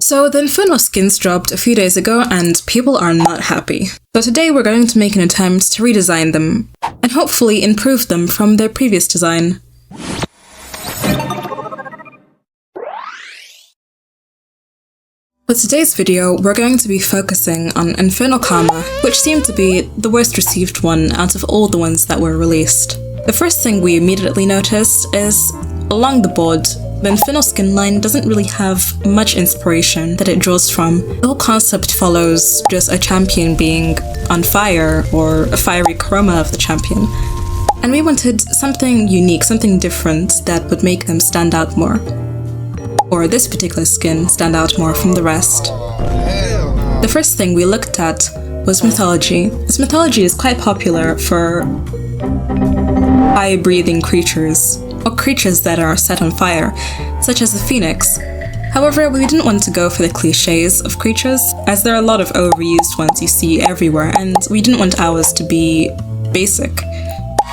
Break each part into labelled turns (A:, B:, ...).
A: So the Infernal skins dropped a few days ago and people are not happy. So today we're going to make an attempt to redesign them, and hopefully improve them from their previous design. For today's video, we're going to be focusing on Infernal Karma, which seemed to be the worst received one out of all the ones that were released. The first thing we immediately noticed is, along the board, the Infernal Skinline doesn't really have much inspiration that it draws from. The whole concept follows just a champion being on fire, or a fiery chroma of the champion. And we wanted something unique, something different that would make them stand out more. Or this particular skin stand out more from the rest. The first thing we looked at was mythology. This mythology is quite popular for fire-breathing creatures, or creatures that are set on fire, such as the phoenix. However, we didn't want to go for the cliches of creatures, as there are a lot of overused ones you see everywhere, and we didn't want ours to be basic.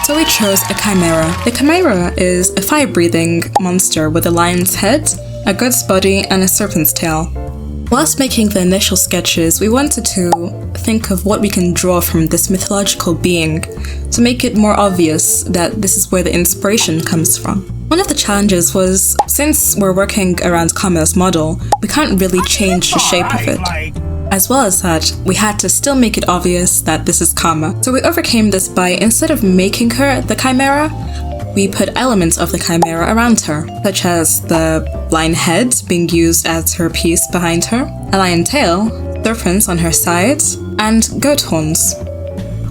A: So we chose a chimera. The chimera is a fire-breathing monster with a lion's head, a goat's body, and a serpent's tail. Whilst making the initial sketches, we wanted to think of what we can draw from this mythological being to make it more obvious that this is where the inspiration comes from. One of the challenges was, since we're working around Karma's model, we can't really change the shape of it. As well as that, we had to still make it obvious that this is Karma. So we overcame this by, instead of making her the chimera, we put elements of the chimera around her, such as the lion head being used as her piece behind her, a lion tail, serpents on her sides, and goat horns.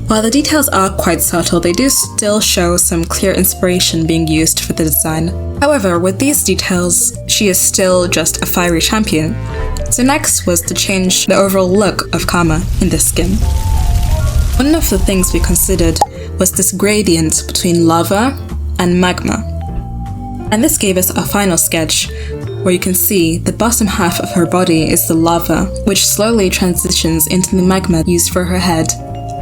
A: While the details are quite subtle, they do still show some clear inspiration being used for the design. However, with these details, she is still just a fiery champion. So next was to change the overall look of Karma in this skin. One of the things we considered was this gradient between lava and magma. And this gave us a final sketch where you can see the bottom half of her body is the lava, which slowly transitions into the magma used for her head,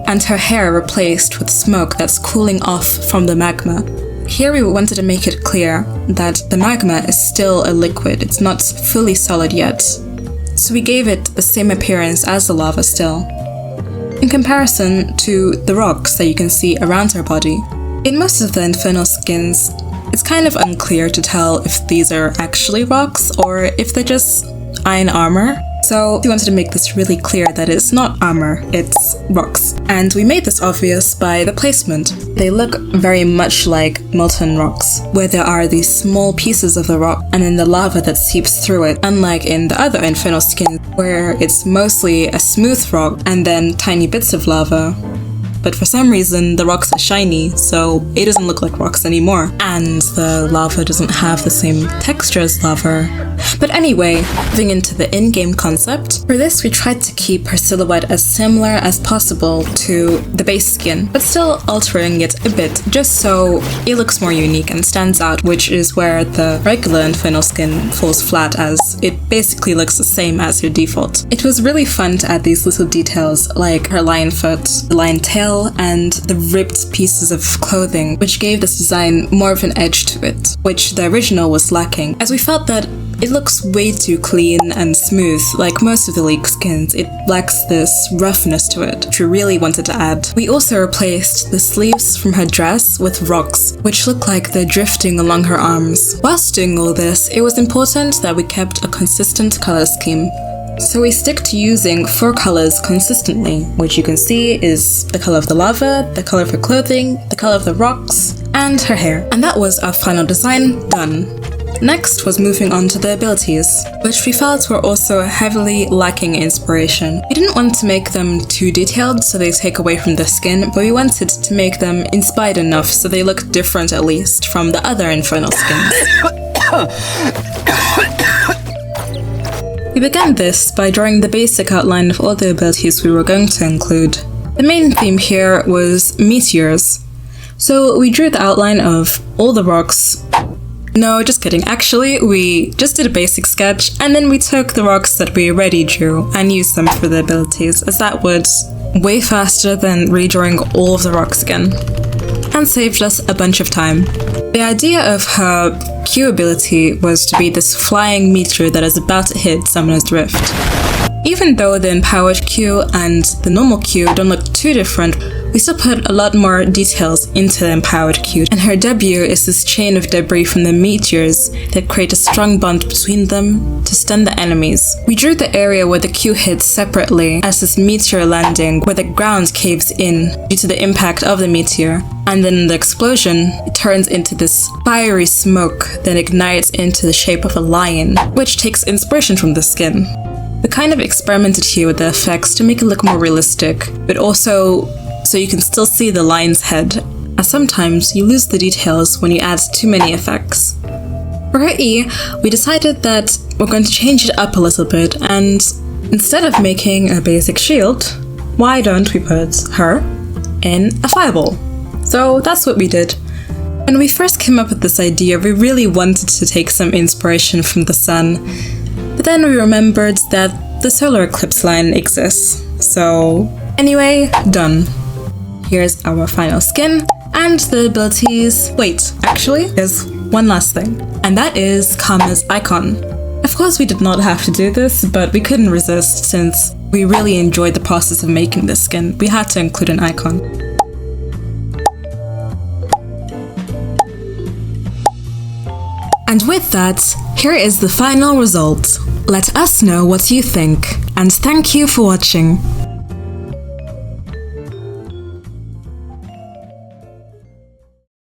A: and her hair replaced with smoke that's cooling off from the magma. Here we wanted to make it clear that the magma is still a liquid, it's not fully solid yet. So we gave it the same appearance as the lava still, in comparison to the rocks that you can see around her body. In most of the Infernal skins, it's kind of unclear to tell if these are actually rocks or if they're just iron armor. So we wanted to make this really clear that it's not armor, it's rocks. And we made this obvious by the placement. They look very much like molten rocks, where there are these small pieces of the rock and then the lava that seeps through it, unlike in the other Infernal skins, where it's mostly a smooth rock and then tiny bits of lava. But for some reason, the rocks are shiny, so it doesn't look like rocks anymore. And the lava doesn't have the same texture as lava. But anyway, moving into the in-game concept, for this we tried to keep her silhouette as similar as possible to the base skin, but still altering it a bit, just so it looks more unique and stands out, which is where the regular Infernal skin falls flat, as it basically looks the same as your default. It was really fun to add these little details, like her lion foot, the lion tail, and the ripped pieces of clothing, which gave this design more of an edge to it, which the original was lacking, as we felt that it looks way too clean and smooth. Like most of the League skins, it lacks this roughness to it, which we really wanted to add. We also replaced the sleeves from her dress with rocks, which look like they're drifting along her arms. Whilst doing all this, it was important that we kept a consistent color scheme. So we stick to using 4 colors consistently, which you can see is the color of the lava, the color of her clothing, the color of the rocks, and her hair. And that was our final design done. Next was moving on to the abilities, which we felt were also heavily lacking inspiration. We didn't want to make them too detailed so they take away from the skin, but we wanted to make them inspired enough so they look different at least from the other Infernal skins. We began this by drawing the basic outline of all the abilities we were going to include. The main theme here was meteors. So we drew the outline of all the rocks. No, just kidding. Actually, we just did a basic sketch and then we took the rocks that we already drew and used them for the abilities, as that would way faster than redrawing all of the rocks again, and saved us a bunch of time. The idea of her Q ability was to be this flying meteor that is about to hit Summoner's Rift. Even though the empowered Q and the normal Q don't look too different, we still put a lot more details into the empowered Q, and her debut is this chain of debris from the meteors that create a strong bond between them to stun the enemies. We drew the area where the Q hits separately as this meteor landing where the ground caves in due to the impact of the meteor, and then in the explosion, it turns into this fiery smoke that ignites into the shape of a lion, which takes inspiration from the skin. We kind of experimented here with the effects to make it look more realistic, but also so you can still see the lion's head, as sometimes you lose the details when you add too many effects. For her E, we decided that we're going to change it up a little bit, and instead of making a basic shield, why don't we put her in a fireball? So that's what we did. When we first came up with this idea, we really wanted to take some inspiration from the sun, but then we remembered that the solar eclipse line exists. So anyway, done. Here's our final skin and the abilities. Wait, actually, there's one last thing, and that is Karma's icon. Of course, we did not have to do this, but we couldn't resist since we really enjoyed the process of making this skin. We had to include an icon. And with that, here is the final result. Let us know what you think, and thank you for watching.